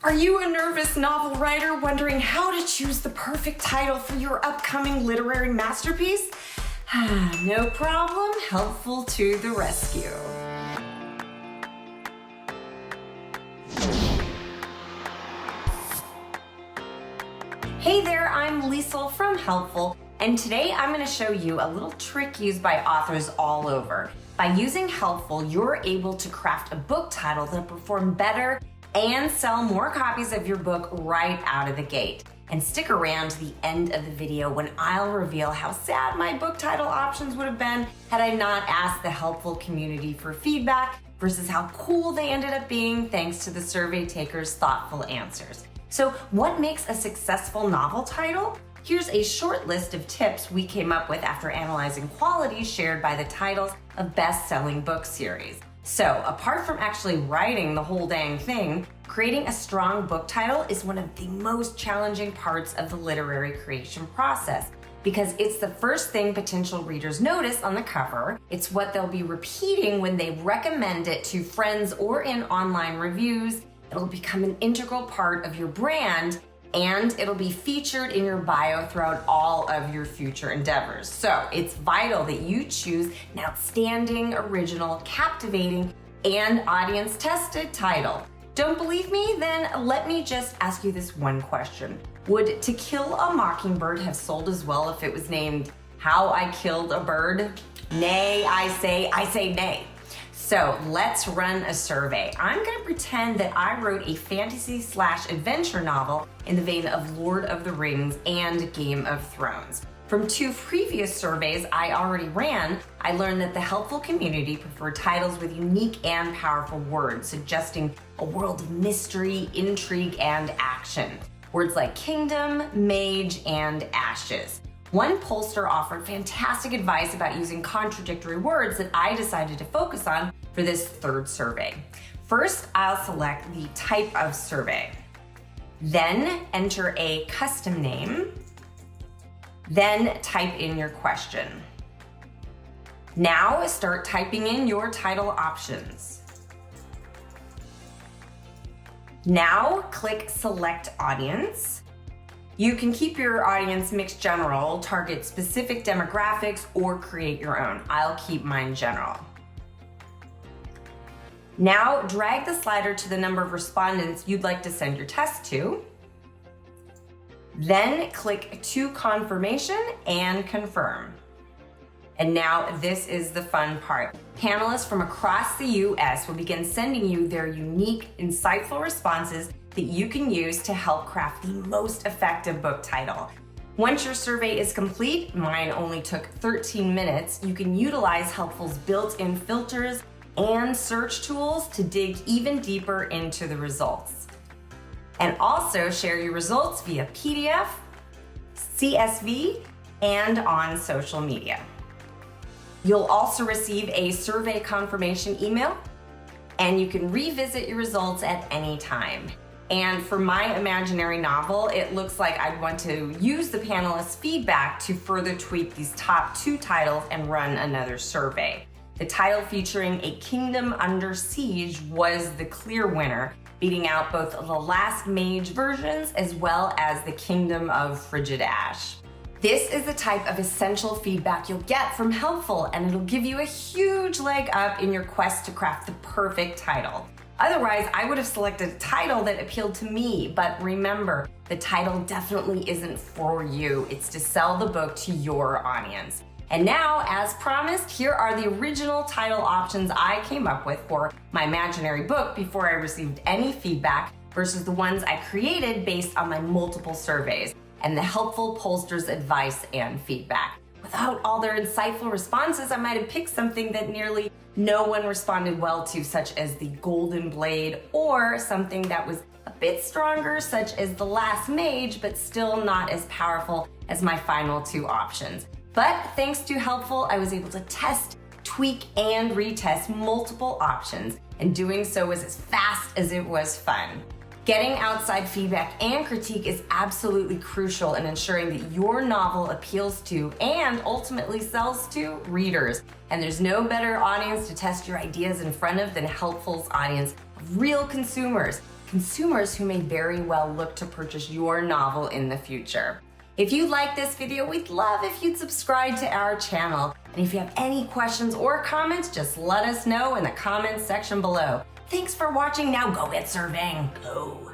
Are you a nervous novel writer wondering how to choose the perfect title for your upcoming literary masterpiece? No problem, Helpfull to the rescue. Hey there, I'm Liesl from Helpfull, and today I'm going to show you a little trick used by authors all over. By using Helpfull, you're able to craft a book title that will perform better and sell more copies of your book right out of the gate. And stick around to the end of the video when I'll reveal how sad my book title options would have been had I not asked the Helpfull community for feedback versus how cool they ended up being thanks to the survey takers' thoughtful answers. So what makes a successful novel title? Here's a short list of tips we came up with after analyzing qualities shared by the titles of best-selling book series. So, apart from actually writing the whole dang thing, creating a strong book title is one of the most challenging parts of the literary creation process because it's the first thing potential readers notice on the cover. It's what they'll be repeating when they recommend it to friends or in online reviews. It'll become an integral part of your brand, and it'll be featured in your bio throughout all of your future endeavors. So it's vital that you choose an outstanding, original, captivating, and audience-tested title. Don't believe me? Then let me just ask you this one question. Would To Kill a Mockingbird have sold as well if it was named How I Killed a Bird? Nay, I say nay. So let's run a survey. I'm gonna pretend that I wrote a fantasy/adventure novel in the vein of Lord of the Rings and Game of Thrones. From 2 previous surveys I already ran, I learned that the Helpfull community preferred titles with unique and powerful words, suggesting a world of mystery, intrigue, and action. Words like kingdom, mage, and ashes. One pollster offered fantastic advice about using contradictory words that I decided to focus on for this 3rd survey. First, I'll select the type of survey. Then enter a custom name. Then type in your question. Now start typing in your title options. Now click Select Audience. You can keep your audience mixed general, target specific demographics, or create your own. I'll keep mine general. Now drag the slider to the number of respondents you'd like to send your test to. Then click to confirmation and confirm. And now this is the fun part. Panelists from across the US will begin sending you their unique, insightful responses that you can use to help craft the most effective book title. Once your survey is complete, mine only took 13 minutes, you can utilize Helpfull's built-in filters and search tools to dig even deeper into the results. And also share your results via PDF, CSV, and on social media. You'll also receive a survey confirmation email, and you can revisit your results at any time. And for my imaginary novel, it looks like I'd want to use the panelists' feedback to further tweak these top 2 titles and run another survey. The title featuring A Kingdom Under Siege was the clear winner, beating out both the Last Mage versions as well as the Kingdom of Frigid Ash. This is the type of essential feedback you'll get from Helpfull, and it'll give you a huge leg up in your quest to craft the perfect title. Otherwise, I would have selected a title that appealed to me, but remember, the title definitely isn't for you. It's to sell the book to your audience. And now, as promised, here are the original title options I came up with for my imaginary book before I received any feedback versus the ones I created based on my multiple surveys and the Helpfull pollsters' advice and feedback. Without all their insightful responses, I might have picked something that nearly no one responded well to, such as the Golden Blade, or something that was a bit stronger, such as the Last Mage, but still not as powerful as my final 2 options. But thanks to Helpfull, I was able to test, tweak, and retest multiple options, and doing so was as fast as it was fun. Getting outside feedback and critique is absolutely crucial in ensuring that your novel appeals to and ultimately sells to readers. And there's no better audience to test your ideas in front of than Helpfull's audience of real consumers. consumers who may very well look to purchase your novel in the future. If you like this video, we'd love if you'd subscribe to our channel. And if you have any questions or comments, just let us know in the comments section below. Thanks for watching. Now go get serving. Go.